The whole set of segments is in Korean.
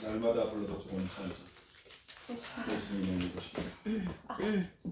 날마다 불러도 좋은 찬송 예수님의 것입니다.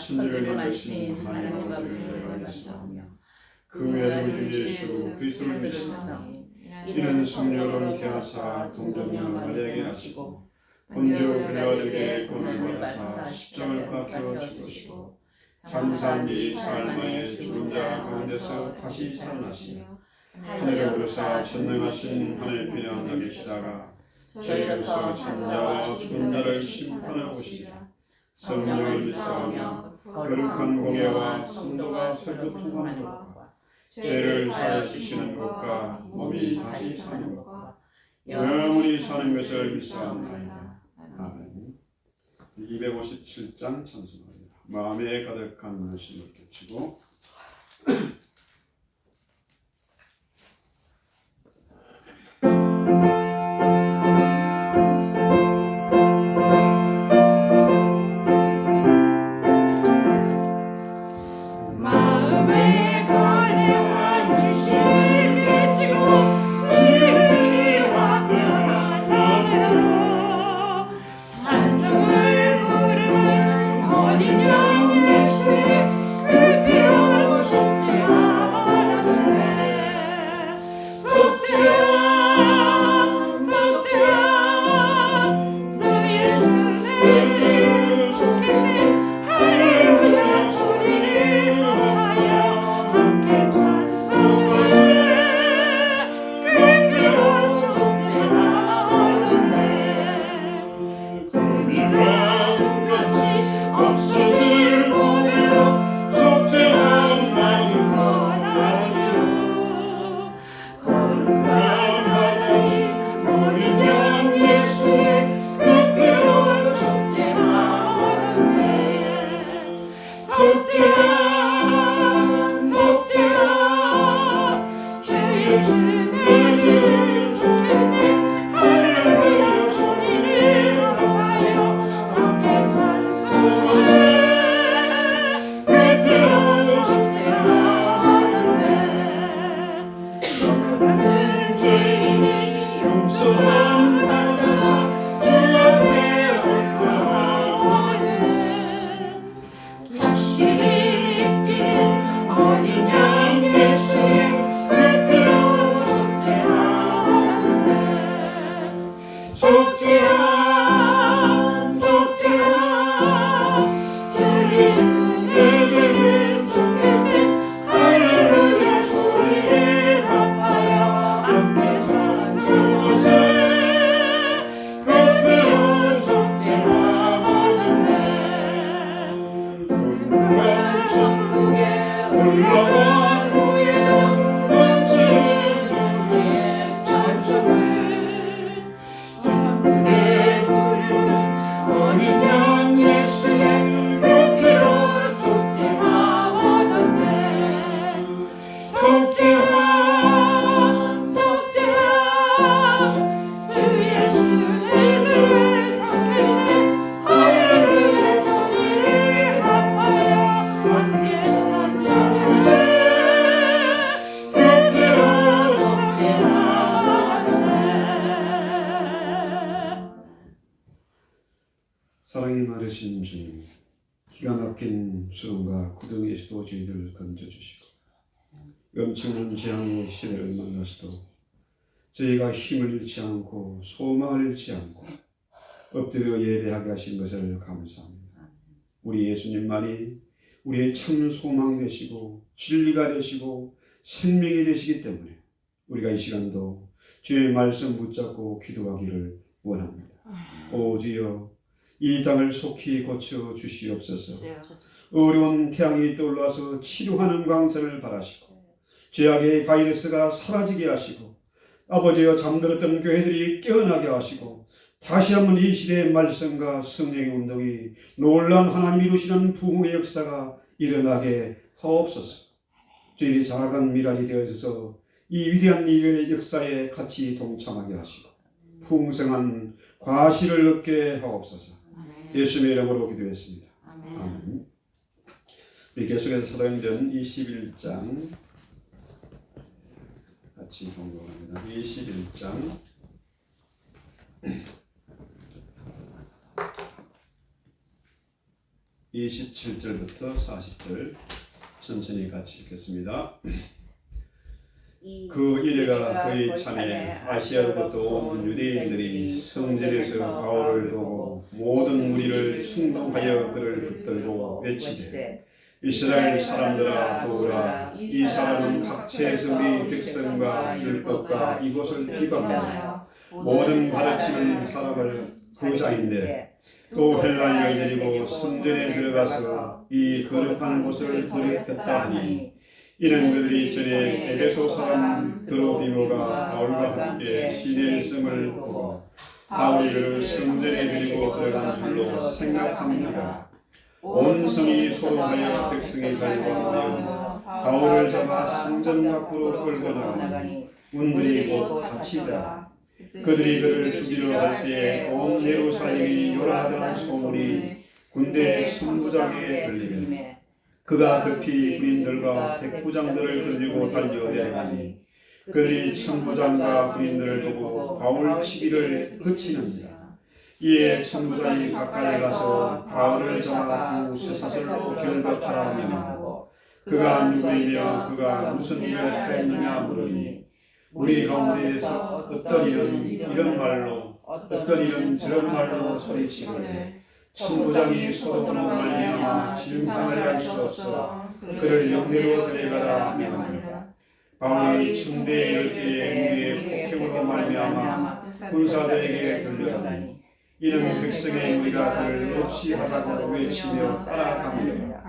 전능하신 하나님 아버지를 말씀하며 그 외아들 주 예수 그리스도를 믿습니다. 이는 성령으로 태어나사 동정녀 마리아에게 하시고 본디오 빌라도에게 고난을 받으사 십자가를 박혀 죽으시고 장사한 뒤 사흘 만에 죽은 자 가운데서 다시 살아나시며 하늘에 오르사 전능하신 하늘 빛나게 계시다가 저희로서 산자와 죽은 자를 심판하러 오시리라. 성령을 믿사오며 거룩한 공예와 성도가 설교 통하는 것과 죄를 사하여 주시는 것과 몸이 다시 사는 것과 영원히 사는 것을 믿사옵나이다. 아멘. 257장 찬송합니다. 마음에 가득한 문심을 끼치고 어린 양 예수의 그 피로 셨지 믿는 예수의 그 피로 속죄하였네. 속죄함 속죄함 주 예수의 죄를 삭히네. 할렐루야 소리를 합하여 함께 찬송하세. 그 피로 속죄하였네. 사랑이 많으신 주님, 기가 막힌 수렁과 구덩이에서도 저희들을 건져주시고 엄청난 재앙의 시대를 만나서도 저희가 힘을 잃지 않고 소망을 잃지 않고 엎드려 예배하게 하신 것을 감사합니다. 우리 예수님만이 우리의 참 소망 되시고 진리가 되시고 생명이 되시기 때문에 우리가 이 시간도 주의 말씀 붙잡고 기도하기를 원합니다. 오 주여, 이 땅을 속히 고쳐 주시옵소서. 어려운 태양이 떠올라서 치료하는 광선을 바라시고 죄악의 바이러스가 사라지게 하시고 아버지여 잠들었던 교회들이 깨어나게 하시고 다시 한번 이 시대의 말씀과 성령의 운동이 놀라운 하나님 이루시는 부흥의 역사가 일어나게 하옵소서. 저희들이 작은 미랄이 되어져서 이 위대한 일의 역사에 같이 동참하게 하시고 풍성한 과실을 얻게 하옵소서. 예수님의 이름으로 기도했습니다. 아멘. 계속해서 사도행전 21장 같이 공부합니다. 21장 27절부터 40절 천천히 같이 읽겠습니다. 그 이래가 그의 참에 아시아로부터 온 유대인들이 성전에서 바울을 보고 모든 무리를 충동하여 그를 붙들고 외치되 이스라엘 사람들아 도우라. 이 사람은 각처에서 우리 백성과 율법과 이곳을 비방하며 모든 가르치는 사람을 부자인데 또 헬라인을 데리고 성전에 들어가서 이 거룩한 곳을 더럽혔다 하니 이는 그들이 전에 에베소 사람 드로비모가 바울과 함께 신의 성을 보고 바울이 그를 성전에 데리고 들어간 줄로 생각합니다. 온 성이 소동하여 백성이 갈구하며 바울을 잡아 성전 밖으로 끌고 나가니 문들이 곧 닫히더라. 그들이 그를 죽이려 할 때에 온 예루살렘이 요란하다는 소문이 군대 천부장에게 들리매 그가 급히 군인들과 백부장들을 들리고 달려내려가니 그들이 천부장과 군인들을 보고 바울 치기를 그치는지라. 이에 천부장이 가까이 가서 바울을 잡아 두 쇠사슬로 결박하라 명하고 그가 누구이며 그가 무슨 일을 하였느냐 물으니 우리 가운데에서 어떤 일은 이런 말로 어떤 일은 저런 말로 소리치거늘 천부장이 소돔으로 말미암아 진상을 할 수 없어 그를 영내로 데려가라 명하니라. 바울이 충대 10개의 무리의 폭행으로 말미암아 군사들에게 들려가니 이는 백성의 무리가 그를 없이 하자고 외치며 따라가니라.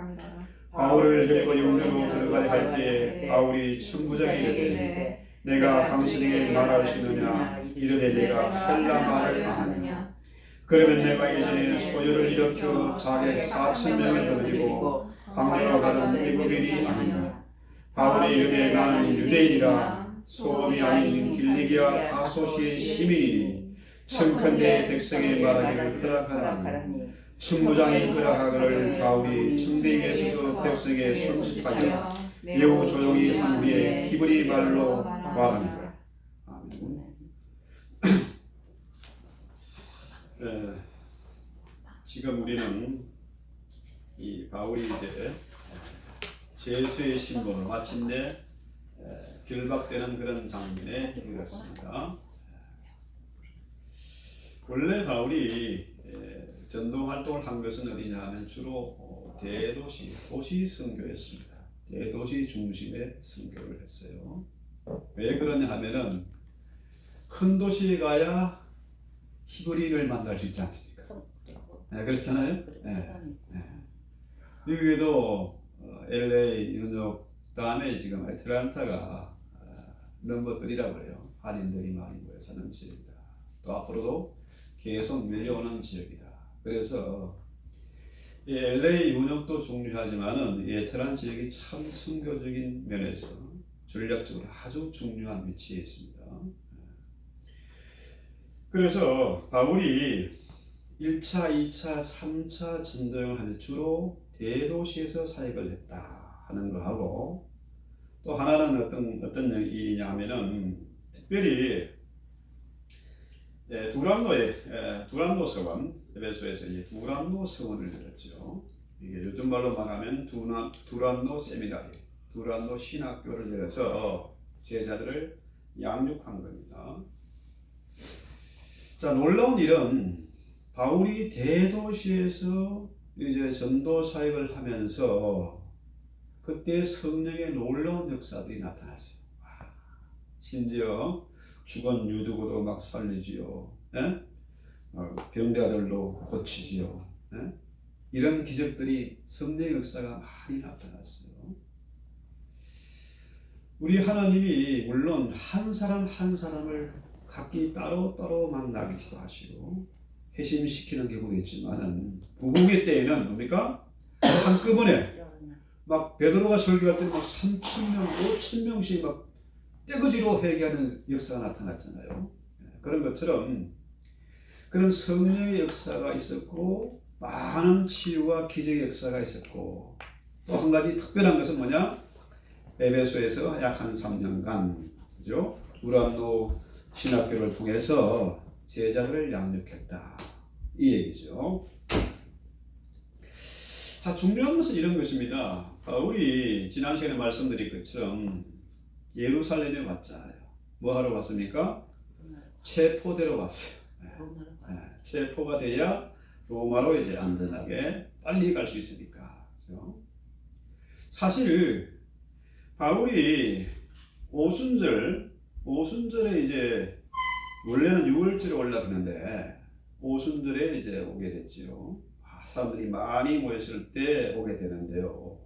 바울을 데리고 영내로 들어가려 할 때에 바울이 천부장에게 이르되 내가 당신에게 말할 수 있느냐 이르되 내가 헬라 말을 아느냐. 그러면 내가 예전에 소요를 일으켜 자객 4,000명을 거느리고 광야로 가던 외국인이 아니냐. 바울이 이르되 나는 유대인이라 소돔이 아닌 길리기아 다소시의 시민이니 청컨대 백성의 말하기를 허락하라니. 천부장이 허락하기를 바울이 청대에 서서 백성에 손짓하여 매우 조용히 한 후에 히브리 말로 말합니다. 아멘. 지금 우리는 이 바울이 이제 제수의 신분으로 마침내 결박되는 그런 장면에 이르렀습니다. 원래 바울이 전도 활동을 한 것은 어디냐 하면 주로 도시 선교였습니다. 대도시 중심의 선교를 했어요. 왜 그러냐 하면은 큰 도시에 가야 히브리를 만날 수 있지 않습니까? 네, 그렇잖아요. 네. 미국에도 LA, 뉴욕, 다음에 지금 애틀란타가 넘버 3라고 그래요. 한인들이 많이 모여 사는 지역이다. 또 앞으로도 계속 밀려오는 지역이다. 그래서 이 LA 운영도 중요하지만은 이 에테란 지역이 참 선교적인 면에서 전략적으로 아주 중요한 위치에 있습니다. 그래서 바울이 1차, 2차, 3차 전도여행을 하는데 주로 대도시에서 사역을 했다 하는 거하고, 또 하나는 어떤 일이냐 하면은 특별히 두란노 서원, 에베소에서 이제 두란노 서원을 열었죠. 이게 요즘 말로 말하면 두란노 세미나리, 두란노 신학교를 열어서 제자들을 양육한 겁니다. 자, 놀라운 일은 바울이 대도시에서 이제 전도 사역을 하면서 그때 성령의 놀라운 역사들이 나타났어요. 심지어 죽은 유두고도 막 살리지요. 예? 병자들도 고치지요. 예? 이런 기적들이 성령의 역사가 많이 나타났어요. 우리 하나님이 물론 한 사람 한 사람을 각기 따로 만나기도 하시고 회심시키는 경우도 있지만은 부흥의 때에는 뭡니까? 한꺼번에 막 베드로가 설교할 때 막 3,000명, 5,000명씩 막 떼거지로 회개하는 역사가 나타났잖아요. 그런 것처럼 그런 성령의 역사가 있었고 많은 치유와 기적의 역사가 있었고, 또 한 가지 특별한 것은 뭐냐? 에베소에서 약 한 3년간 그죠? 두란노 신학교를 통해서 제자들을 양육했다 이 얘기죠. 자, 중요한 것은 이런 것입니다. 바울이 지난 시간에 말씀드린 것처럼 예루살렘에 왔잖아요. 뭐 하러 왔습니까? 체포되러 왔어요. 체포가 돼야 로마로 이제 안전하게 빨리 갈 수 있으니까. 그렇죠? 사실 바울이 오순절에 이제 원래는 6월절에 올라가는데 오순절에 이제 오게 됐지요. 사람들이 많이 모였을 때 오게 되는데요.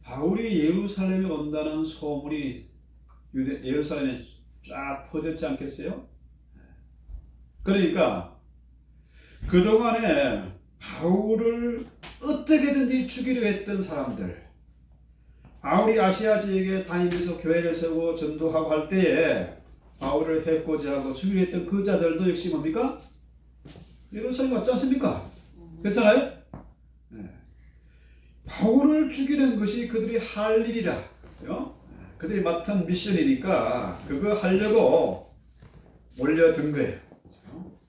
바울이 예루살렘에 온다는 소문이 예루살렘에 쫙 퍼졌지 않겠어요? 그러니까 그동안에 바울을 어떻게든지 죽이려 했던 사람들, 바울이 아시아 지역에 다니면서 교회를 세우고 전도하고 할 때에 바울을 해코지하고 죽이려 했던 그 자들도 역시 뭡니까? 예루살렘 왔지 않습니까? 그렇잖아요? 네. 바울을 죽이는 것이 그들이 할 일이라. 그렇죠? 그들이 맡은 미션이니까 그거 하려고 몰려든 거예요. 그렇죠?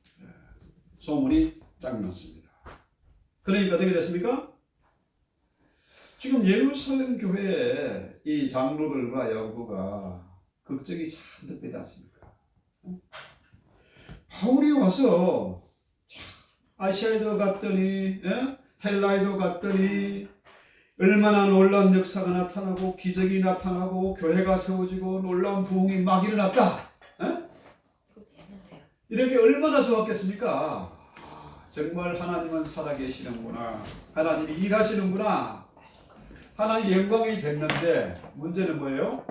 소문이 쫙 났습니다. 그러니까 어떻게 됐습니까? 지금 예루살렘 교회에 이 장로들과 여부가 걱정이 잔뜩 되지 않습니까? 바울이 와서 아시아에도 갔더니 헬라에도 갔더니 얼마나 놀라운 역사가 나타나고 기적이 나타나고 교회가 세워지고 놀라운 부흥이 막 일어났다. 이렇게 얼마나 좋았겠습니까? 정말 하나님은 살아계시는구나. 하나님이 일하시는구나. 하나님의 영광이 됐는데 문제는 뭐예요?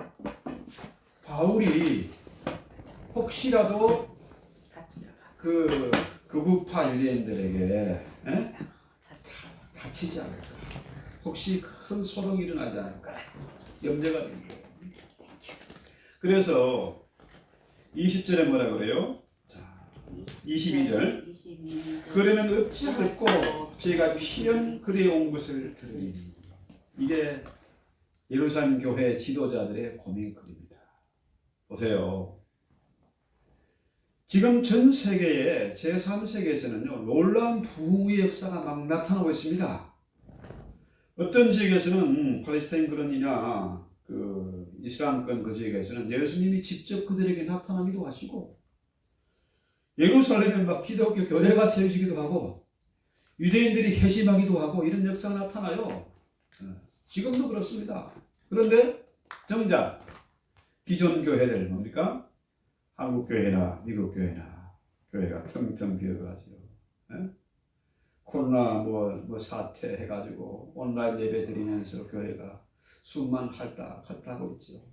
바울이 혹시라도 그 극우파 유대인들에게 다치지 않을까? 혹시 큰 소동이 일어나지 않을까? 염려가 된 거예요. 그래서 20절에 뭐라 그래요? 자, 22절. 그러면 어찌할꼬 제가 필연 그리에 온 것을 들으니. 이게 예루살렘 교회 지도자들의 고민거리입니다. 보세요. 지금 전 세계에 제3세계에서는요 놀라운 부흥의 역사가 막 나타나고 있습니다. 어떤 지역에서는 팔레스타인 그런이나 그 이슬람권 그 지역에서는 예수님이 직접 그들에게 나타나기도 하시고, 예루살렘에 막 기독교 교회가 세워지기도 하고 유대인들이 회심하기도 하고 이런 역사가 나타나요. 지금도 그렇습니다. 그런데 정작 기존 교회들 뭡니까? 한국 교회나 미국 교회나 교회가 텅텅 비어가지고 코로나 뭐 사태 해가지고 온라인 예배 드리면서 교회가 숨만 할딱하고 있죠.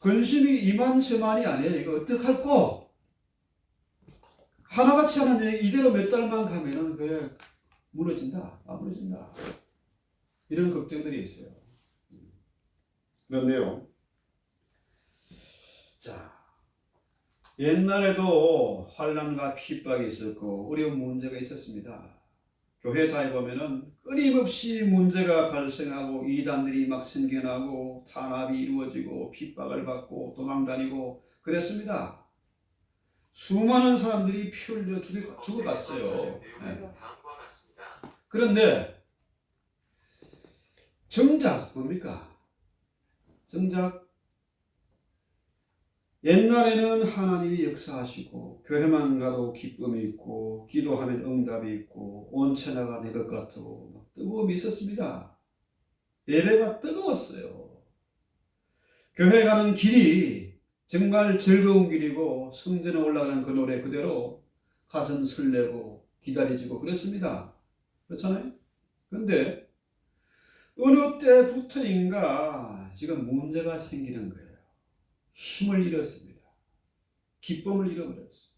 근심이 이만저만이 아니에요. 이거 어떡할꼬? 하나같이 하는 여행 이대로 몇 달만 가면은 그게 무너진다. 무너진다. 이런 걱정들이 있어요. 그런데요. 자, 옛날에도 환난과 핍박이 있었고 어려운 문제가 있었습니다. 교회사에 보면은 끊임없이 문제가 발생하고 이단들이 막 생겨나고 탄압이 이루어지고 핍박을 받고 도망다니고 그랬습니다. 수많은 사람들이 피 흘려 죽어갔어요. 네. 그런데 정작 뭡니까? 정작 옛날에는 하나님이 역사하시고 교회만 가도 기쁨이 있고 기도하면 응답이 있고 온천하가 내 것 같고 뜨거움이 있었습니다. 예배가 뜨거웠어요. 교회 가는 길이 정말 즐거운 길이고 성전에 올라가는 그 노래 그대로 가슴 설레고 기다려지고 그랬습니다. 그렇잖아요? 그런데 어느 때부터인가 지금 문제가 생기는 거예요. 힘을 잃었습니다. 기쁨을 잃어버렸어요.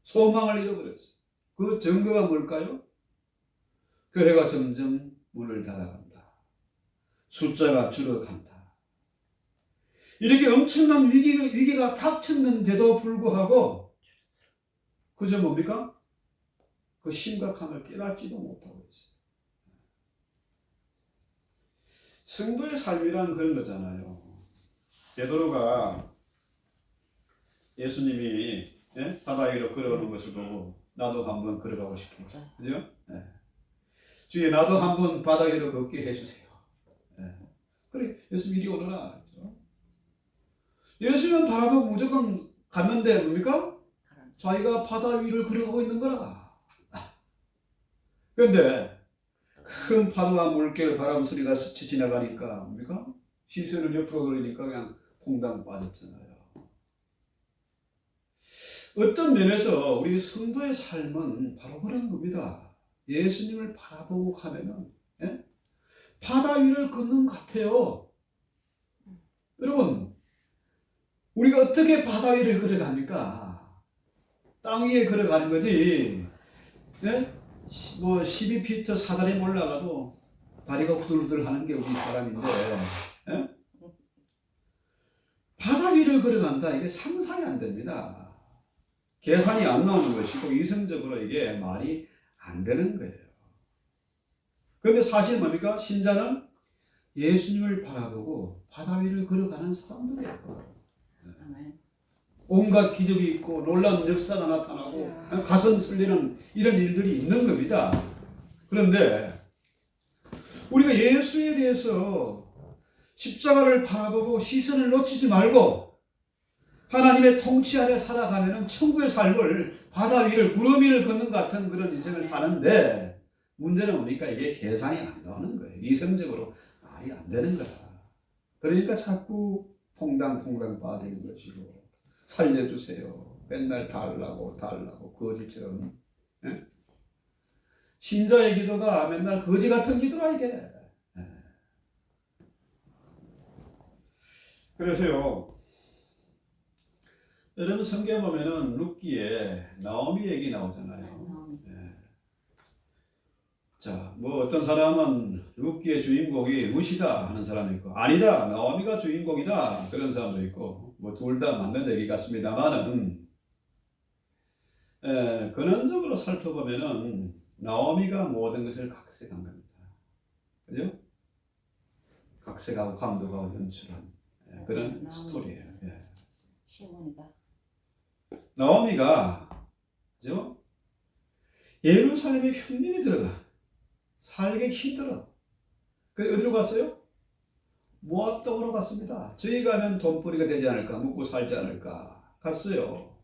소망을 잃어버렸어요. 그 증거가 뭘까요? 교회가 점점 문을 닫아간다. 숫자가 줄어간다. 이렇게 엄청난 위기가 닥쳤는데도 불구하고 그저 뭡니까? 그 심각함을 깨닫지도 못하고 있어요. 성도의 삶이란 그런 거잖아요. 베드로가 예수님이 바다 위로 걸어오는 것을 보고 나도 한번 걸어가고 싶어. 그죠? 주여 나도 한번 바다 위로 걷게 해주세요. 그래 예수님 이리 오너라. 그죠? 예수님 바라보고 무조건 갔는데 뭡니까? 자기가 바다 위를 걸어가고 있는 거라. 그런데 큰 파도와 물결 바람 소리가 스쳐 지나가니까 뭡니까? 시선을 옆으로 돌리니까 그냥 퐁당 빠졌잖아요. 어떤 면에서 우리 성도의 삶은 바로 그런 겁니다. 예수님을 바라보고 가면은 바다 위를 걷는 것 같아요. 여러분, 우리가 어떻게 바다 위를 걸어갑니까? 땅 위에 걸어가는 거지. 뭐 12피트 사다리 올라가도 다리가 후들후들 하는 게 우리 사람인데 바다 위를 걸어간다. 이게 상상이 안 됩니다. 계산이 안 나오는 것이고 이성적으로 이게 말이 안 되는 거예요. 그런데 사실 뭡니까? 신자는 예수님을 바라보고 바다 위를 걸어가는 사람들이에요. 온갖 기적이 있고 놀라운 역사가 나타나고 가슴 설레는 이런 일들이 있는 겁니다. 그런데 우리가 예수에 대해서 십자가를 바라보고 시선을 놓치지 말고 하나님의 통치 아래 살아가면 천국의 삶을 바다 위를 구름 위를 걷는 것 같은 그런 인생을 사는데 문제는 뭡니까? 이게 계산이 안 나오는 거예요. 이성적으로 말이 안 되는 거야. 그러니까 자꾸 퐁당퐁당 빠지는 것이고 살려주세요. 맨날 달라고 거지처럼. 신자의 기도가 맨날 거지 같은 기도라 이게. 그래서요. 여러분 성경 보면은 룻기에 나오미 얘기 나오잖아요. 자, 뭐 어떤 사람은 룻기의 주인공이 룻이다 하는 사람이 있고 아니다 나오미가 주인공이다 그런 사람도 있고 뭐 둘 다 맞는 얘기 같습니다만은 근원적으로 살펴보면은 나오미가 모든 것을 각색한 겁니다. 그죠? 각색하고 감독하고 연출한 그런 스토리예요. 시몬이다. 나오미가 그죠? 예루살렘에 흉년이 들어가 살기 힘들어. 그래서 어디로 갔어요? 모압 땅으로 갔습니다. 저희 가면 돈벌이가 되지 않을까, 먹고 살지 않을까 갔어요.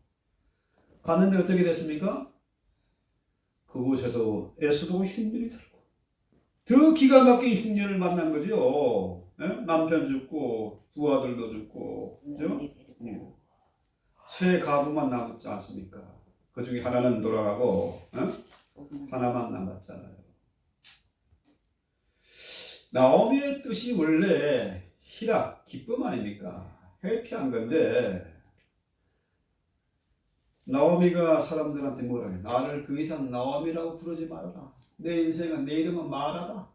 갔는데 어떻게 됐습니까? 그곳에서 에스도 흉년이 들고 더 기가 막힌 흉년을 만난 거죠. 남편 죽고 두 아들도 죽고, 그죠? 세 가부만 남았지 않습니까? 그 중에 하나는 돌아가고 하나만 남았잖아요. 나오미의 뜻이 원래 희락, 기쁨 아닙니까? 회피한 건데 나오미가 사람들한테 뭐라 해? 나를 더 이상 나오미라고 부르지 말아라. 내 인생은 내 이름은 마라다.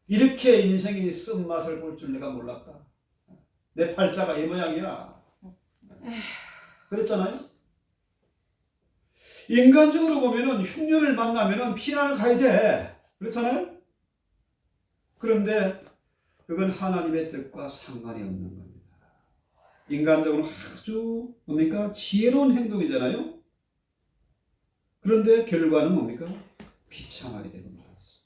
이렇게 인생이 쓴맛을 볼 줄 내가 몰랐다. 내 팔자가 이 모양이야. 그랬잖아요. 인간적으로 보면은 흉년을 만나면은 피난을 가야 돼. 그렇잖아요. 그런데 그건 하나님의 뜻과 상관이 없는 겁니다. 인간적으로 아주 뭡니까? 지혜로운 행동이잖아요. 그런데 결과는 뭡니까? 비참하게 되고 말았어.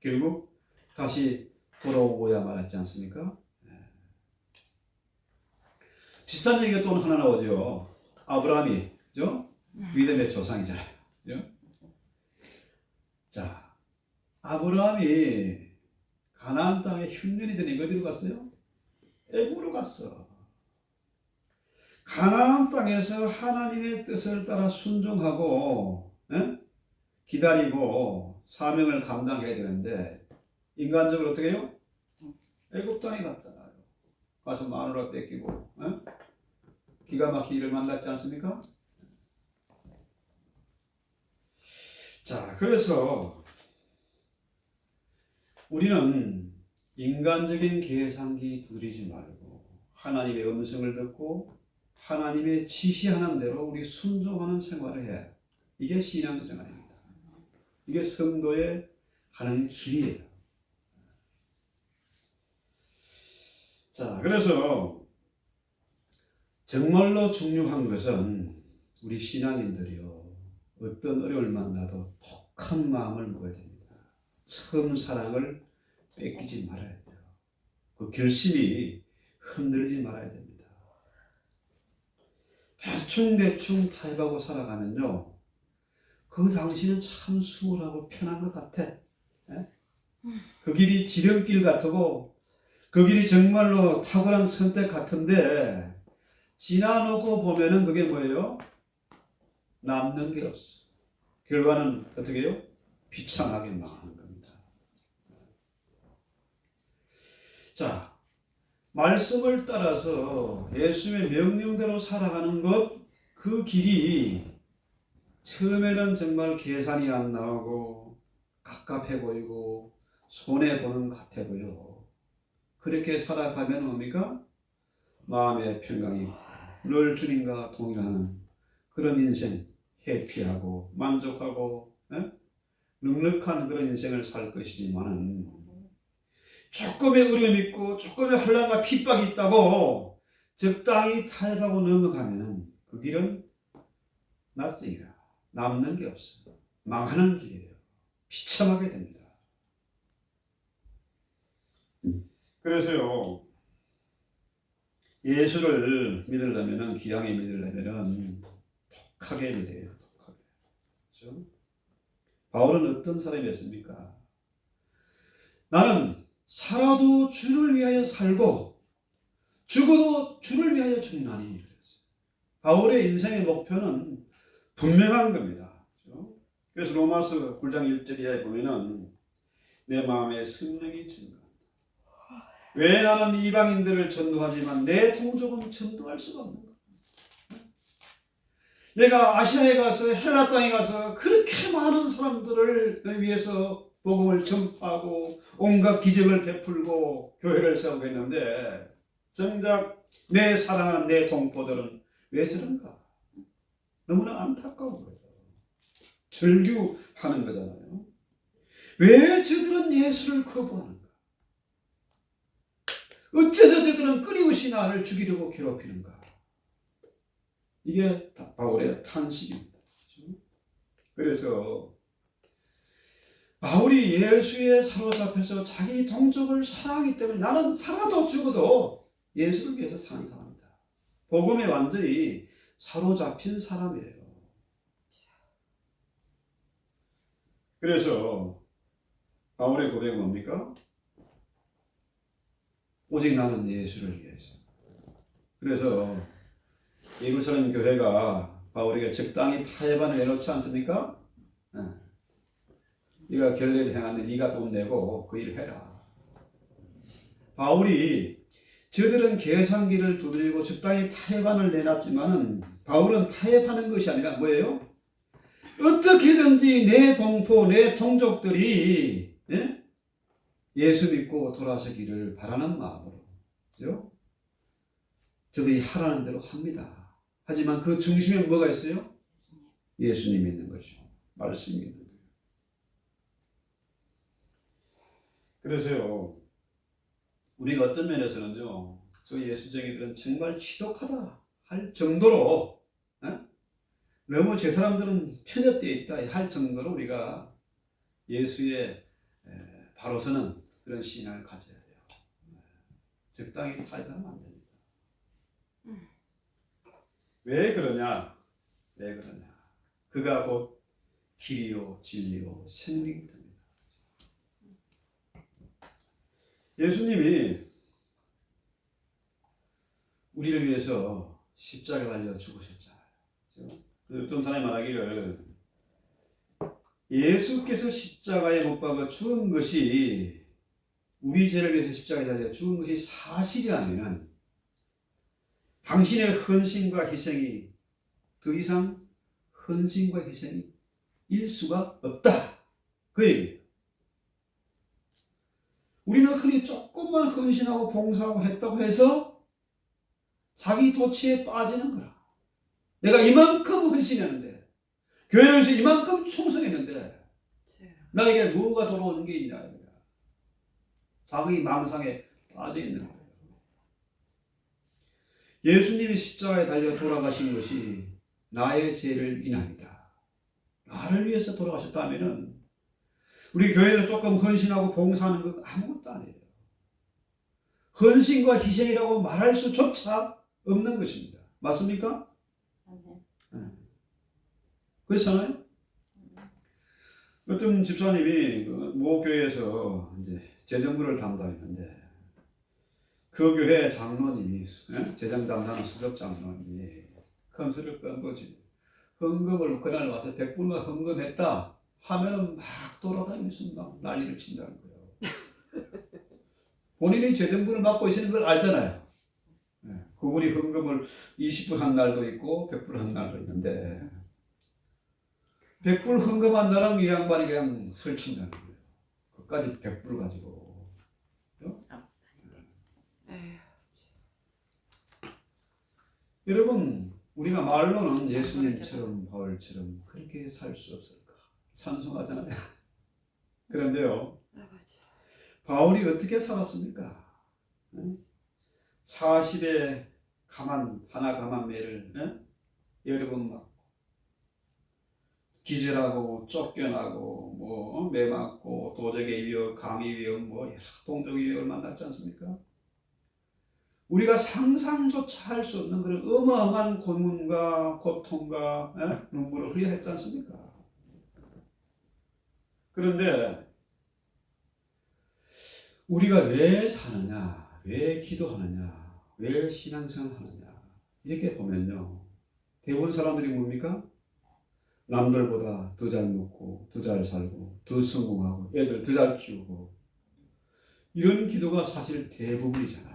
결국 다시 돌아오고야 말았지 않습니까? 비슷한 얘기가 또 하나 나오죠. 아브라함이, 그죠? 믿음의 조상이잖아요. 그죠? 자, 아브라함이 가나안 땅에 흉년이 되니 어디로 갔어요? 애굽으로 갔어. 가나안 땅에서 하나님의 뜻을 따라 순종하고 기다리고 사명을 감당해야 되는데 인간적으로 어떻게 해요? 애굽 땅에 갔잖아요. 가서 마누라 뺏기고 기가 막히게 일을 만났지 않습니까? 자, 그래서 우리는 인간적인 계산기 두드리지 말고 하나님의 음성을 듣고 하나님의 지시하는 대로 우리 순종하는 생활을 해. 이게 신앙 생활입니다. 이게 성도의 가는 길이에요. 자, 그래서 정말로 중요한 것은 우리 신앙인들이요. 어떤 어려움을 만나도 독한 마음을 먹어야 됩니다. 처음 사랑을 뺏기지 말아야 돼요. 그 결심이 흔들리지 말아야 됩니다. 대충 타협하고 살아가면요. 그 당시는 참 수월하고 편한 것 같아. 그 길이 지름길 같고 그 길이 정말로 탁월한 선택 같은데 지나놓고 보면은 그게 뭐예요? 남는 게 없어. 결과는 어떻게 해요? 비참하게 망하는 겁니다. 자, 말씀을 따라서 예수의 명령대로 살아가는 것, 그 길이 처음에는 정말 계산이 안 나오고 갑갑해 보이고 손해보는 것 같아 보여. 그렇게 살아가면 뭡니까? 마음의 평강이 늘 주님과 동행하는 그런 인생, 해피하고 만족하고 넉넉한 그런 인생을 살 것이지만은 조금의 어려움이 있고 조금의 환난과 핍박이 있다고 적당히 타협하고 넘어가면 그 길은 낯설이라 남는 게 없어. 망하는 길이에요. 비참하게 됩니다. 그래서요, 예수를 믿으려면, 귀하게 믿으려면 독하게 믿어야 돼요. 독하게. 그렇죠? 바울은 어떤 사람이었습니까? 나는 살아도 주를 위하여 살고 죽어도 주를 위하여 죽나니 그랬어요. 바울의 인생의 목표는 분명한 겁니다. 그렇죠? 그래서 로마서 9장 1절에 보면은 내 마음에 성령이 증거한다. 왜 나는 이방인들을 전도하지만 내 동족은 전도할 수가 없는 거야. 내가 아시아에 가서 헬라 땅에 가서 그렇게 많은 사람들을 위해서 복음을 전파하고 온갖 기적을 베풀고 교회를 세우고 있는데 정작 내 사랑하는 내 동포들은 왜 저런가? 너무나 안타까운 거예요. 절규하는 거잖아요. 왜 저들은 예수를 거부하는가? 어째서 저들은 끊임없이 나를 죽이려고 괴롭히는가? 이게 바울의 탄식입니다. 그래서 바울이 예수에 사로잡혀서 자기 동족을 사랑하기 때문에 나는 살아도 죽어도 예수를 위해서 사는 사람이다. 복음에 완전히 사로잡힌 사람이에요. 그래서 바울의 고백은 뭡니까? 오직 나는 예수를 위해서. 그래서 예루살렘 교회가 바울에게 적당히 타협안을 내놓지 않습니까? 네가 결례를 행하는 네가 돈 내고 그 일을 해라. 바울이 저들은 계산기를 두드리고 적당히 타협안을 내놨지만은 바울은 타협하는 것이 아니라 뭐예요? 어떻게든지 내 동포, 내 동족들이 예수 믿고 돌아서기를 바라는 마음으로, 그죠? 저들이 하라는 대로 합니다. 하지만 그 중심에 뭐가 있어요? 예수님이 있는 거죠. 말씀이 있는 거예요. 그래서요, 우리가 어떤 면에서는요, 저 예수쟁이들은 정말 지독하다 할 정도로, 너무 저 사람들은 편협되어 있다 할 정도로 우리가 예수의 바로 서는 그런 신앙을 가져야 돼요. 적당히 타협하면 안 됩니다. 왜 그러냐? 왜 그러냐? 그가 곧 길이요 진리요 생명이됩니다. 예수님이 우리를 위해서 십자가에 달려 죽으셨잖아요. 그렇죠? 어떤 사람이 말하기를 예수께서 십자가에 못 박아 죽은 것이 우리 죄를 위해서 십자가에 달려 죽은 것이 사실이라면 당신의 헌신과 희생이 더 이상 헌신과 희생이 일 수가 없다. 그 얘기예요. 우리는 흔히 조금만 헌신하고 봉사하고 했다고 해서 자기 도취에 빠지는 거라. 내가 이만큼 헌신했는데, 교회를 위해서 이만큼 충성했는데, 나에게 뭐가 돌아오는 게 있냐. 자기 망상에 빠져 있는 거예요. 예수님이 십자가에 달려 돌아가신 것이 나의 죄를 인합니다. 나를 위해서 돌아가셨다면은 우리 교회에서 조금 헌신하고 봉사하는 건 아무것도 아니에요. 헌신과 희생이라고 말할 수조차 없는 것입니다. 맞습니까? 네. 그렇잖아요? 어떤 집사님이 모 교회에서 이제 재정부를 담당했는데 그 교회 장로님이 재정 담당하는 수석 장로님이 큰 소리를 끈 거지. 헌금을 그날 와서 100불만 헌금했다 하면은 막 돌아다니면서 막 난리를 친다는 거예요. 본인이 재정부를 맡고 있는 걸 알잖아요. 그분이 헌금을 20불 한 날도 있고 100불 한 날도 있는데 100불 헌금한 날은 이 양반이 그냥 설친다는 거예요. 그까지 100불 가지고. 여러분, 우리가 말로는 예수님처럼 바울처럼 그렇게 살 수 없을까? 찬송하잖아요. 그런데요, 바울이 어떻게 살았습니까? 40에 가만매를 여러 번 맞고 기절하고 쫓겨나고 매 맞고 도적의 위협, 감히 위협, 여러 동족의 위협을 만났지 않습니까? 우리가 상상조차 할 수 없는 그런 어마어마한 고문과 고통과 눈물을 흘려야 했지 않습니까? 그런데 우리가 왜 사느냐, 왜 기도하느냐, 왜 신앙생활 하느냐 이렇게 보면요, 대부분 사람들이 뭡니까? 남들보다 더 잘 먹고 더 잘 살고 더 성공하고 애들 더 잘 키우고 이런 기도가 사실 대부분이잖아요.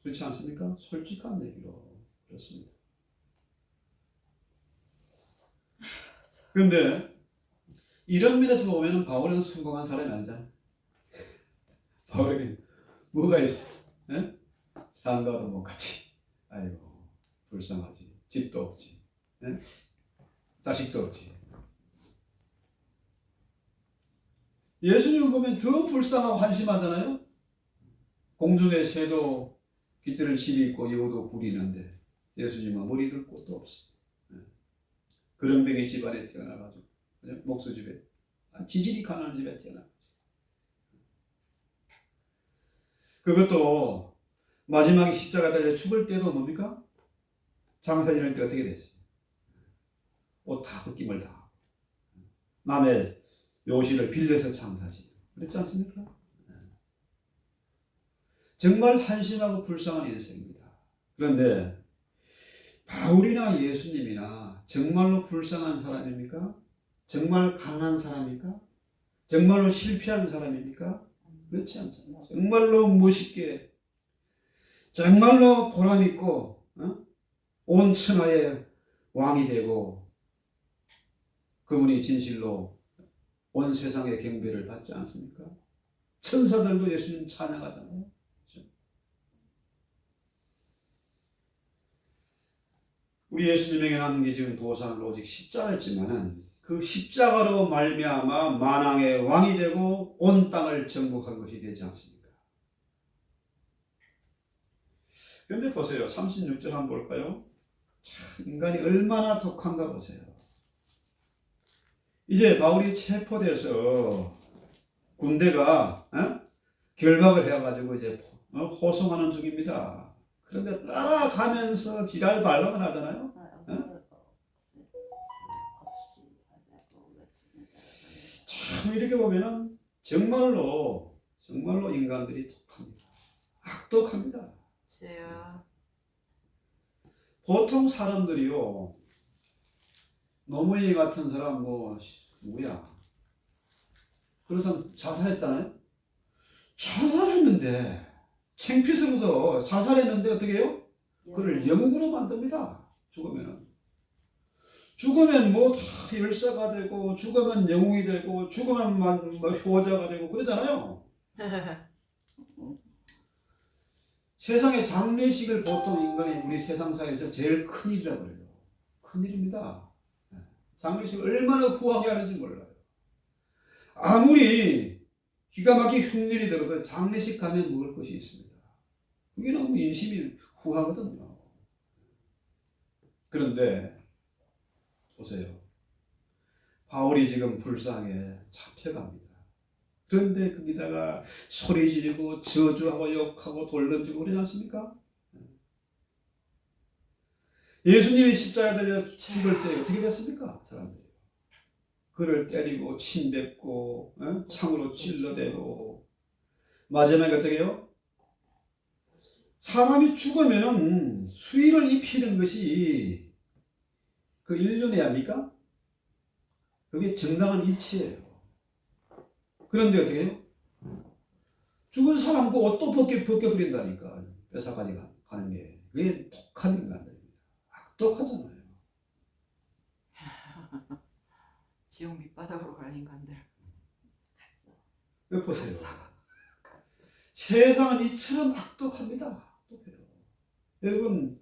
그렇지 않습니까? 솔직한 얘기로 그렇습니다. 그런데 이런 면에서 보면 바울은 성공한 사람이 아니잖아요. 바울에게 뭐가 있어? 산과도 못 같이. 아이고 불쌍하지. 집도 없지. 자식도 없지. 예수님을 보면 더 불쌍하고 한심하잖아요. 공중의 새도 깃들을 집이 있고 여우도 굴이 있는데 예수님은 머리 들 곳도 없어. 그런 병의 집안에 태어나가지고 목수 집에 지질이 가난한 집에 태어나가지고 그것도 마지막에 십자가 달려 죽을 때도 뭡니까? 장사 지낼 때 어떻게 됐어요? 옷 다 벗김을 다 하고 남의 요실을 빌려서 장사지. 그렇지 않습니까? 정말 한심하고 불쌍한 인생입니다. 그런데 바울이나 예수님이나 정말로 불쌍한 사람입니까? 정말 가난한 사람입니까? 정말로 실패한 사람입니까? 그렇지 않잖아요. 정말로 멋있게, 정말로 보람있고 온 천하에 왕이 되고 그분이 진실로 온 세상의 경배를 받지 않습니까? 천사들도 예수님 찬양하잖아요. 그렇죠? 우리 예수님에게 남기진 보상은 오직 십자가였지만은 그 십자가로 말미암아 만왕의 왕이 되고 온 땅을 정복한 것이 되지 않습니까? 그런데 보세요. 36절 한번 볼까요? 참, 인간이 얼마나 독한가 보세요. 이제 바울이 체포돼서 군대가 결박을 해가지고 이제 호송하는 중입니다. 그런데 따라가면서 지랄 발광을 하잖아요. 참 이렇게 보면은 정말로 인간들이 독합니다. 악독합니다. 보통 사람들이요, 노무현 같은 사람 누구야? 그래서 자살했잖아요. 자살했는데 창피스러워서 자살했는데 어떻게 해요? 그를 영웅으로 만듭니다. 죽으면 뭐 다 열사가 되고, 죽으면 영웅이 되고, 죽으면 뭐 효자가 되고 그러잖아요. 세상의 장례식을 보통 인간이 우리 세상사에서 제일 큰일이라고 그래요. 큰일입니다. 장례식을 얼마나 후하게 하는지 몰라요. 아무리 기가 막히게 흉년이 들어도 장례식 가면 먹을 것이 있습니다. 그게 너무 인심이 후하거든요. 그런데 보세요. 바울이 지금 불쌍하게 잡혀갑니다. 그런데 거기다가 소리 지르고 저주하고 욕하고 돌 던지고 그러지 않습니까? 예수님이 십자가에 달려 죽을 때 어떻게 됐습니까? 사람들이 그를 때리고 침뱉고 창으로 찔러대고 마지막에 어떻게 해요? 사람이 죽으면 수의를 입히는 것이 그 인륜의 합니까? 그게 정당한 이치예요. 그런데 어떻게 해요? 죽은 사람 그 옷도 벗겨버린다니까. 뺏어가지 가는 게. 그게 독한 인간들입니다. 악독하잖아요. 지옥 밑바닥으로 갈 인간들. 왜 보세요? 갔어. 세상은 이처럼 악독합니다. 악독해요. 여러분,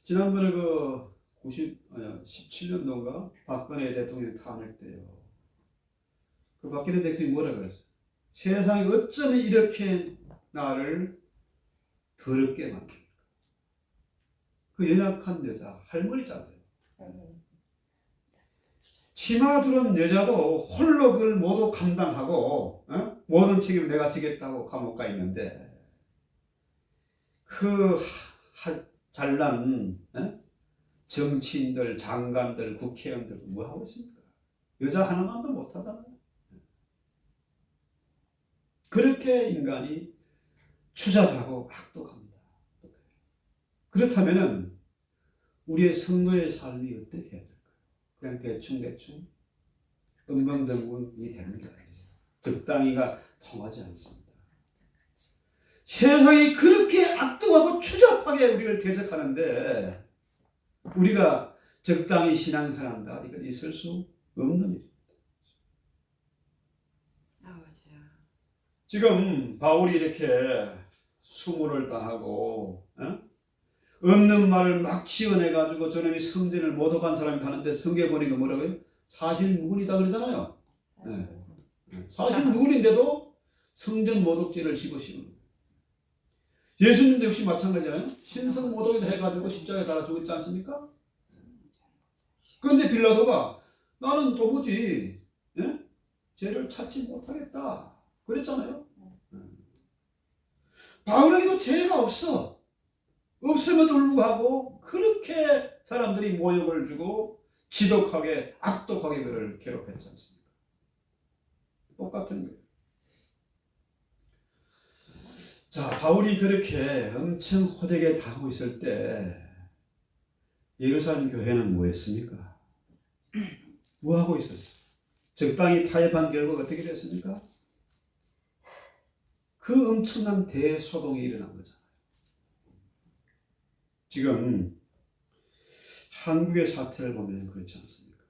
지난번에 17년도인가 박근혜 대통령 탄핵 때요. 그 박근혜 대통령이 뭐라 그랬어요? 세상이 어쩌면 이렇게 나를 더럽게 만듭니까? 그 연약한 여자, 할머니잖아요. 치마 두른 여자도 홀로 그걸 모두 감당하고 모든 책임을 내가 지겠다고 감옥 가 있는데 그 잘난 정치인들, 장관들, 국회의원들 뭐 하고 있습니까? 여자 하나만도 못 하잖아요. 그렇게 인간이 추잡하고 악독합니다. 그렇다면은 우리의 성도의 삶이 어떻게 해야 될까요? 그냥 대충 엉벙덩벙이 됩니다. 적당히가 통하지 않습니다. 세상이 그렇게 악독하고 추잡하게 우리를 대적하는데 우리가 적당히 신앙생활한다. 이건 있을 수 없는 일입니다. 지금 바울이 이렇게 수모를 당하고 없는 말을 막 지어내가지고 저놈이 성전을 모독한 사람이 가는데 성경에 보니까 뭐라고요? 사실무근이다 그러잖아요. 사실무근인데도 성전 모독죄를 집으시는 거예요. 예수님도 역시 마찬가지잖아요. 신성 모독이다 해가지고 십자가에 달아 죽었지 않습니까? 그런데 빌라도가 나는 도무지 죄를 찾지 못하겠다 그랬잖아요. 바울에게도 죄가 없음에도 불구하고 그렇게 사람들이 모욕을 주고 지독하게 악독하게 그를 괴롭혔지 않습니까? 똑같은 거예요. 자, 바울이 그렇게 엄청 호되게 당하고 있을 때 예루살렘 교회는 뭐 했습니까? 뭐 하고 있었어요? 적당히 타협한 결과가 어떻게 됐습니까? 그 엄청난 대소동이 일어난 거잖아요. 지금 한국의 사태를 보면 그렇지 않습니까?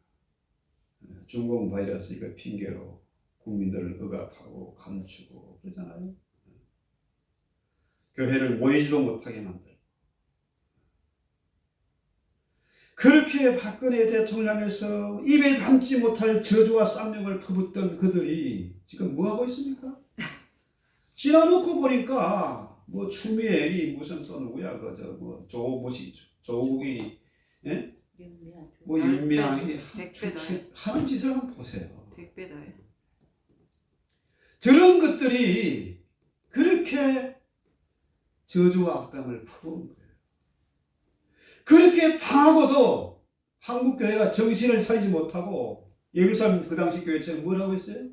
중공 바이러스 이거 핑계로 국민들을 억압하고 감추고 그러잖아요. 교회를 모이지도 못하게 만들고. 그렇게 박근혜 대통령에서 입에 담지 못할 저주와 쌍욕을 퍼붓던 그들이 지금 뭐하고 있습니까? 지나놓고 보니까 뭐 추미애니 무슨 또 누구야 그저 뭐 조국인이 예? 뭐 윤미향이 하는 짓을 한번 보세요. 100배 더해. 저런 것들이 그렇게 저주와 악담을 퍼부은 거예요. 그렇게 당하고도 한국 교회가 정신을 차리지 못하고 예루살렘 그 당시 교회처럼 뭐라고 했어요?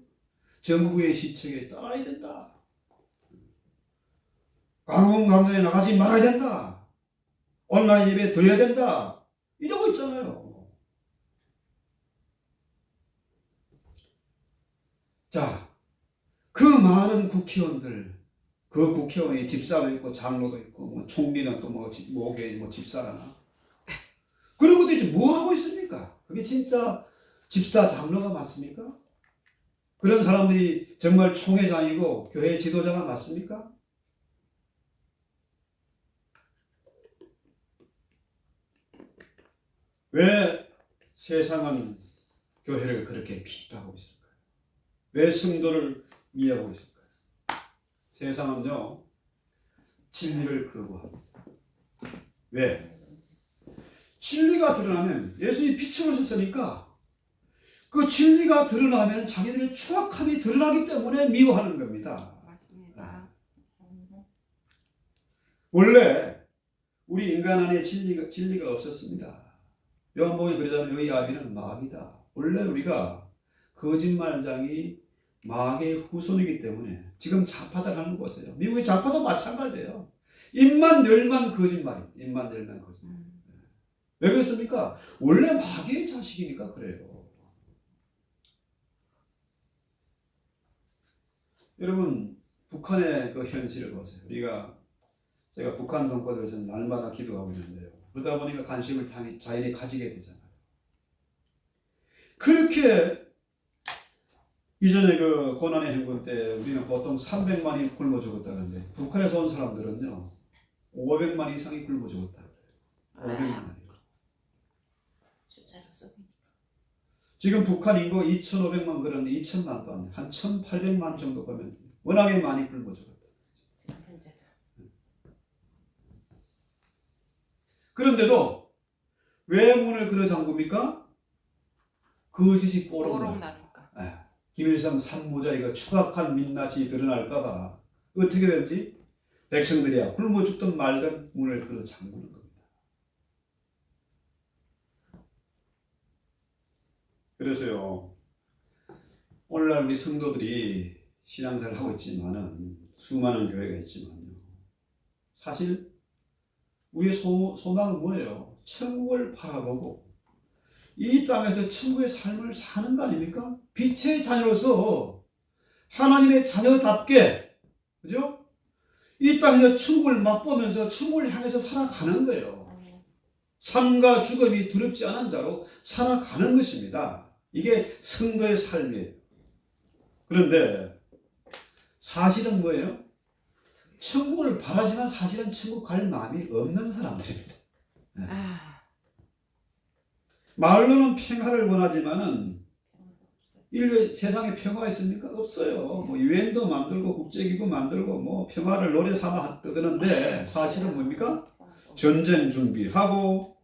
정부의 시책에 따라야 된다. 강원강도에 나가지 말아야 된다. 온라인 예배 드려야 된다. 이러고 있잖아요. 자, 그 많은 국회의원들, 그 국회의원이 집사도 있고 장로도 있고 뭐 총리는 또 뭐게 뭐 집사라나 그런 것도 이제 뭐 하고 있습니까? 그게 진짜 집사 장로가 맞습니까? 그런 사람들이 정말 총회장이고 교회 지도자가 맞습니까? 왜 세상은 교회를 그렇게 비판하고 있을까요? 왜 성도를 미워하고 있을까요? 세상은요, 진리를 거부합니다. 왜? 진리가 드러나면 예수님이 빛을 오셨으니까 그 진리가 드러나면 자기들의 추악함이 드러나기 때문에 미워하는 겁니다. 맞습니다. 원래 우리 인간 안에 진리가 없었습니다. 요한복음에 그러잖아요. 너희 아비는 마귀다. 원래 우리가 거짓말장이 마귀의 후손이기 때문에 지금 좌파들 하는 거 보세요. 미국의 좌파도 마찬가지예요. 입만 열만 거짓말입니다. 입만 열만 거짓말. 왜 그렇습니까? 원래 마귀의 자식이니까 그래요. 여러분 북한의 그 현실을 보세요. 제가 북한 동포들에서 날마다 기도하고 있는데요. 그러다 보니까 관심을 자연히 가지게 되잖아요. 그렇게 이전에 그 고난의 행군 때 우리는 보통 300만이 굶어 죽었다는데 북한에서 온 사람들은요 500만 이상이 굶어 죽었다 그래요. 500만이요. 숫자를 쏘니까. 지금 북한 인구 2,500만 그러는데 2,000만도 안 돼. 한 1,800만 정도 보면 워낙에 많이 굶어 죽었다. 지금 현재도. 그런데도 왜 문을 걸어 잠굽니까? 거짓이 뽀록 나니까. 김일성 산모자 이거 추악한 민낯이 드러날까봐 어떻게 된지 백성들이야 굶어 죽든 말든 문을 걸어 잠그는 겁니다. 그래서요 오늘날 우리 성도들이 신앙생활을 하고 있지만은 수많은 교회가 있지만요 사실 우리의 소망은 뭐예요? 천국을 바라보고 이 땅에서 천국의 삶을 사는 거 아닙니까? 빛의 자녀로서 하나님의 자녀답게 그죠? 이 땅에서 천국을 맛보면서 천국을 향해서 살아가는 거예요. 삶과 죽음이 두렵지 않은 자로 살아가는 것입니다. 이게 성도의 삶이에요. 그런데 사실은 뭐예요? 천국을 바라지만 사실은 천국 갈 마음이 없는 사람들입니다. 말로는 평화를 원하지만은 인류 세상에 평화가 있습니까? 없어요. 뭐 유엔도 만들고 국제기구 만들고 뭐 평화를 노래 삼아 떠드는데 사실은 뭡니까? 전쟁 준비하고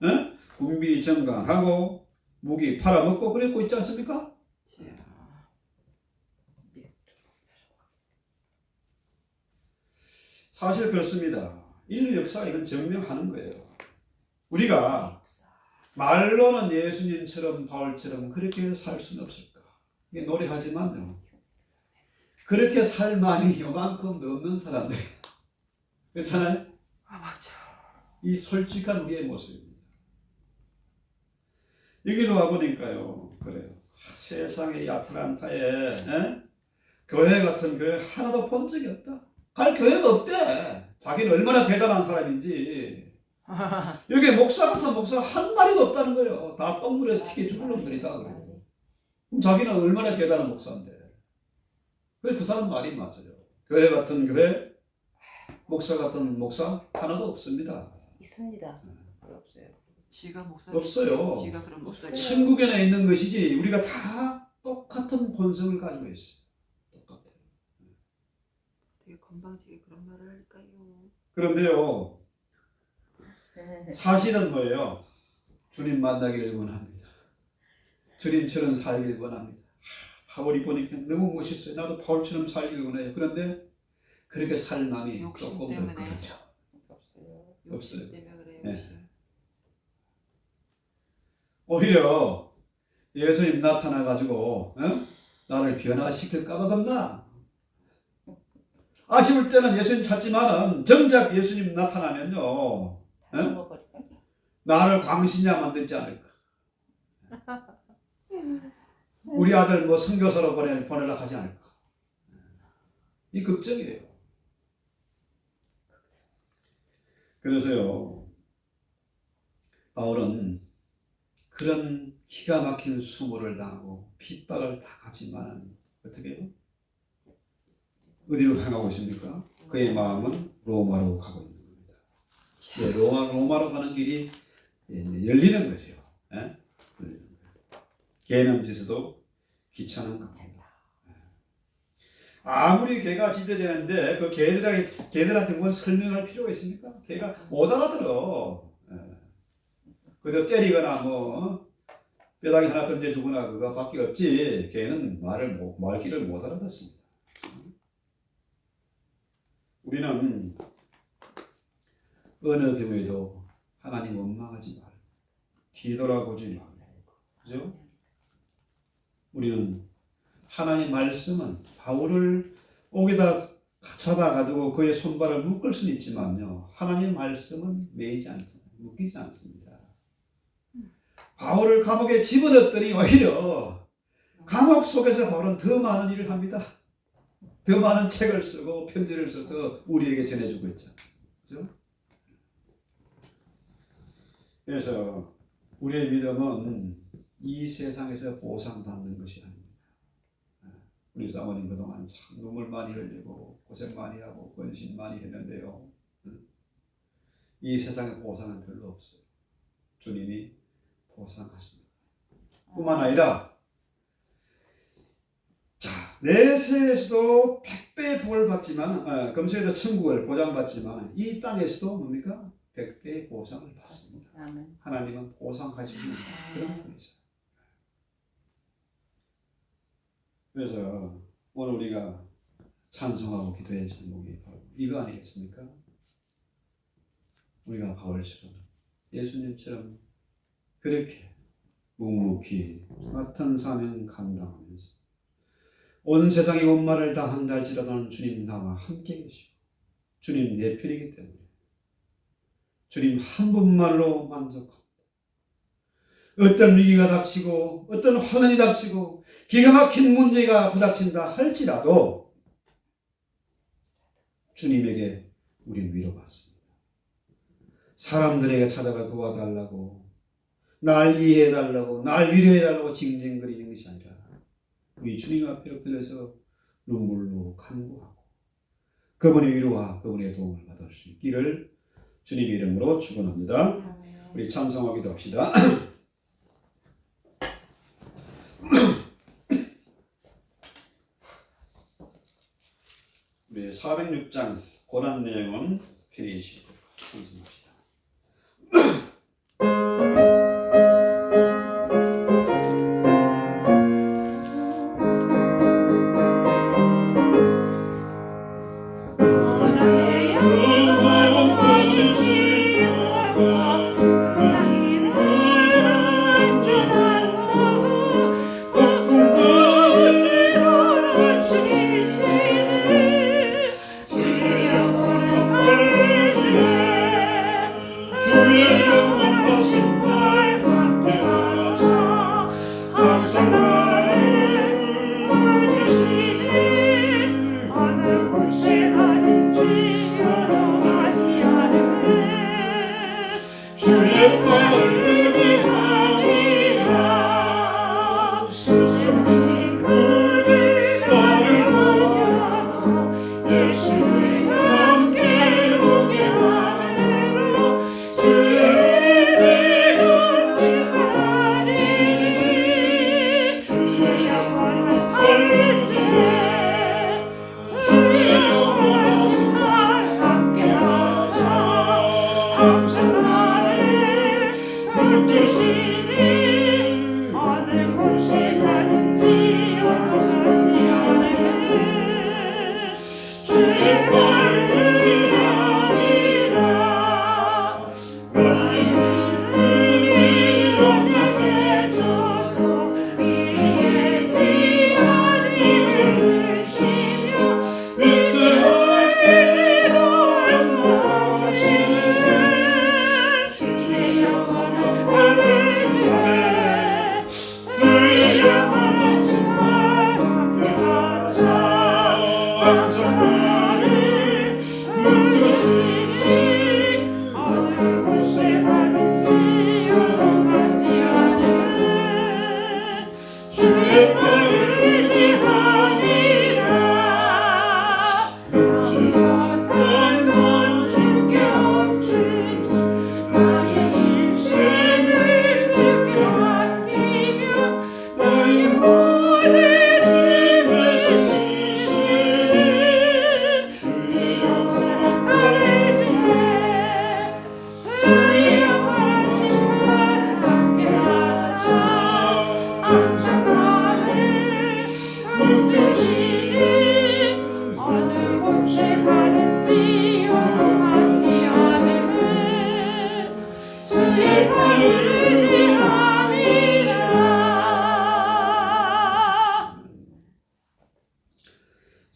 군비 정강하고 무기 팔아먹고 그랬고 있지 않습니까? 사실 그렇습니다. 인류 역사가 이건 증명하는 거예요. 우리가 말로는 예수님처럼 바울처럼 그렇게 살 수는 없을까? 이게 노래하지만요. 그렇게 살 만이 요만큼도 없는 사람들이 그렇잖아요? 맞아. 이 솔직한 우리의 모습입니다. 여기도 와보니까요. 그래요. 세상에 이 아틀란타에 교회 같은 교회 하나도 본 적이 없다. 갈 교회가 없대. 자기는 얼마나 대단한 사람인지 여기 목사 같은 목사 한 마리도 없다는 거예요. 다 똥물에 튀겨 죽을 놈들이다 그래요. 그럼 자기는 얼마나 대단한 목사인데. 그래서 그 사람 말이 맞아요. 교회 같은 교회, 목사 같은 목사 하나도 없습니다. 있습니다. 없어요. 지가 목사 없어요. 지가 그런 목사지. 천국에는 있는 것이지 우리가 다 똑같은 본성을 가지고 있어요. 똑같아요. 되게 건방지게 그런 말을 할까요? 그런데요, 사실은 뭐예요? 주님 만나기를 원합니다. 주님처럼 살기를 원합니다. 바울이 보니까 너무 멋있어요. 나도 바울처럼 살기를 원해요. 그런데 그렇게 살 마음이 욕심 조금 더 때문에. 그렇죠. 없어요. 욕심 없어요. 때문에 그래요. 네. 욕심. 오히려 예수님 나타나가지고 나를 변화시킬까봐 겁나. 아쉬울 때는 예수님 찾지만은 정작 예수님 나타나면요 다 죽어버릴까? 나를 광신자 만들지 않을까. 우리 아들 뭐 선교사로 보내려 하지 않을까. 이 걱정이에요. 그래서요 바울은 그런 기가 막힌 수모를 당하고 핍박을 당하지만은 어떻게 해요? 어디로 향하고 있습니까? 그의 마음은 로마로 가고 있는 겁니다. 네, 로마로 가는 길이 이제 열리는 거죠. 예? 개nom짓에도 귀찮은 겁니다. 아무리 개가 지대되는데 그 개들한테 뭔 설명할 필요가 있습니까? 개가 못 알아들어. 그저 때리거나 뭐 뼈다귀 하나 던져주거나 그거밖에 없지. 개는 말귀를 못 알아듣습니다. 우리는 어느 경우에도 하나님 원망하지 말고 뒤돌아보지 말고, 그죠? 우리는 하나님 말씀은 바울을 옥에다 잡아가지고 그의 손발을 묶을 수는 있지만요, 하나님 말씀은 매이지 않습니다. 묶이지 않습니다. 바울을 감옥에 집어넣었더니 오히려 감옥 속에서 바울은 더 많은 일을 합니다. 더 많은 책을 쓰고 편지를 써서 우리에게 전해주고 있잖아요. 그렇죠? 그래서 우리의 믿음은 이 세상에서 보상받는 것이 아닙니다. 우리 사모님 그동안 참 눈물 많이 흘리고 고생 많이 하고 헌신 많이 했는데요, 이 세상의 보상은 별로 없어요. 주님이 보상하십니다. 뿐만 아니라 내세에서도 100배의 복을 받지만, 금세에도 천국을 보장받지만 이 땅에서도 뭡니까? 100배의 보상을 받습니다. 아멘. 하나님은 보상하시는 그런 분이세요. 그래서 오늘 우리가 찬송하고 기도의 제목이 바로 이거 아니겠습니까? 우리가 바울처럼 예수님처럼 그렇게 묵묵히 맡은 사명 감당하면서 온 세상의 원망을 당한다 할지라도 주님 나와 함께 계시고 주님 내 편이기 때문에 주님 한 분말로 만족합니다. 어떤 위기가 닥치고 어떤 환난이 닥치고 기가 막힌 문제가 부닥친다 할지라도 주님에게 우리는 위로받습니다. 사람들에게 찾아가 도와달라고, 날 이해해달라고, 날 위로해달라고 징징거리는 것이 아니라 우리 주님 앞에 엎드려서 눈물로 간구하고 그분의 위로와 그분의 도움을 받을 수 있기를 주님의 이름으로 축원합니다. 우리 찬송하기도 합시다. 우리 406장 고난 내용은 편히 찬송합시다. 지옥은 벌지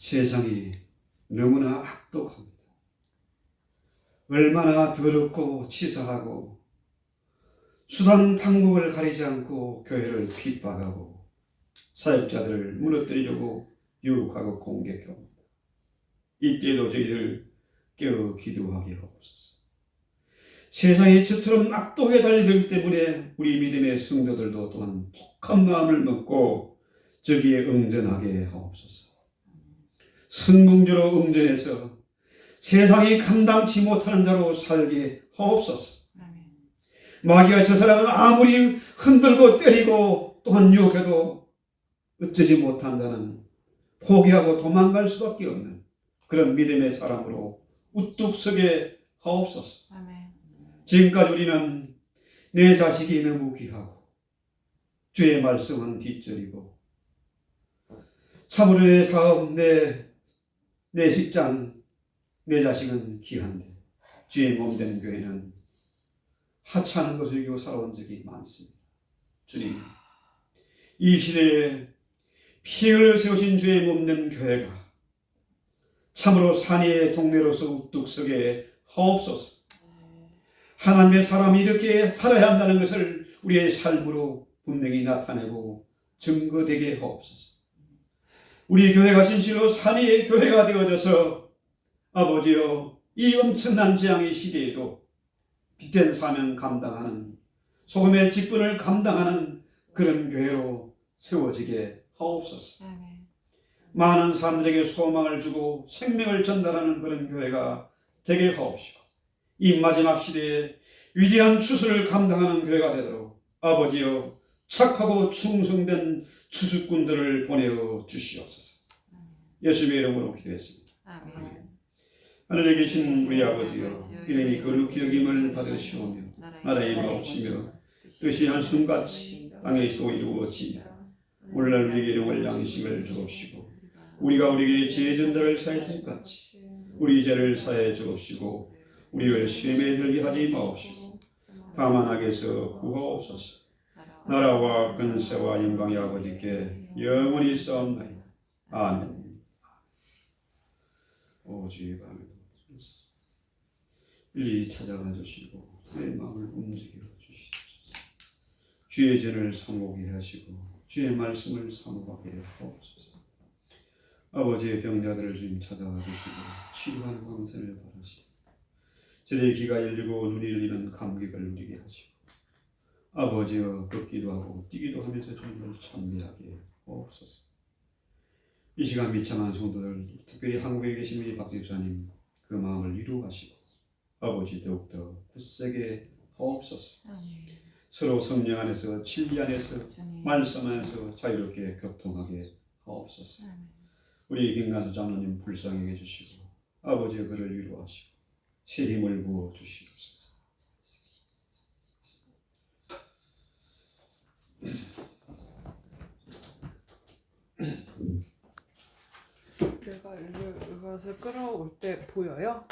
세상이 너무나 악독합니다. 얼마나 더럽고 치사하고 수단 방법을 가리지 않고 교회를 핍박하고 사역자들을 무너뜨리려고 유혹하고 공격합니다. 이때도 저희들 깨어 기도하게 하옵소서. 세상이 저처럼 악독에 달리기 때문에 우리 믿음의 성도들도 또한 독한 마음을 먹고 저기에 응전하게 하옵소서. 성공적으로 응전해서 세상이 감당치 못하는 자로 살게 하옵소서. 마귀가 저 사람은 아무리 흔들고 때리고 또한 유혹해도 어쩌지 못한다는 포기하고 도망갈 수밖에 없는 그런 믿음의 사람으로 우뚝 서게 하옵소서. 지금까지 우리는 내 자식이 너무 귀하고 주의 말씀은 뒷전이고 참으로 내 사업, 내 직장, 내 자식은 귀한데 주의 몸 되는 교회는 하찮은 것을 이기고 살아온 적이 많습니다. 주님, 이 시대에 피를 세우신 주의 몸 된 교회가 참으로 산의 동네로서 우뚝 서게 하옵소서. 하나님의 사람이 이렇게 살아야 한다는 것을 우리의 삶으로 분명히 나타내고 증거되게 하옵소서. 우리 교회가 진실로 산의 교회가 되어져서 아버지여 이 엄청난 재앙의 시대에도 빛된 사명 감당하는 소금의 직분을 감당하는 그런 교회로 세워지게 하옵소서. 많은 사람들에게 소망을 주고 생명을 전달하는 그런 교회가 되게 하옵시고 이 마지막 시대에 위대한 추수를 감당하는 교회가 되도록 아버지여 착하고 충성된 추수꾼들을 보내어 주시옵소서. 예수님의 이름으로 기도했습니다. 하늘에 계신 우리 아버지여, 이름이 거룩히 여김을 받으시오며 나라의 마옵시며 뜻이 한순같이 땅에서 이루어지이다. 오늘날 우리에게 일용할 양식을 주옵시고 우리가 우리에게 죄 전달을 사할 것 같이 우리 죄를 사해 주옵시고 우리를 시험에 들게 하지 마옵시고 다만 악에서 구하옵소서. 나라와 근세와 영광이 아버지께 영원히 있사옵나이다. 아멘. 오 주의 밤에 일일이 찾아가 주시고 내 마음을 움직여 주시옵소서. 주의 전을 사모하게 하시고 주의 말씀을 사모하게 하옵소서. 아버지의 병자들을 주님 찾아가 주시고 치료하는 감사를 바라시고 저들의 귀가 열리고 눈이 열리는 감격을 누리게 하시고 아버지여 걷기도 하고 뛰기도 하면서 주님을 찬미하게 하옵소서. 이 시간 미참한 성도들 특별히 한국에 계신 우리 박 집사님 그 마음을 위로하시고 아버지 더욱더 굳세게 하옵소서. 서로 성령 안에서 진리 안에서 말씀 안에서 자유롭게 교통하게 하옵소서. 우리 김간수 장로님 불쌍히 해주시고 아버지 그를 위로하시고 새 힘을 부어 주시옵소서. 내가 이것을 끌어올 때 보여요?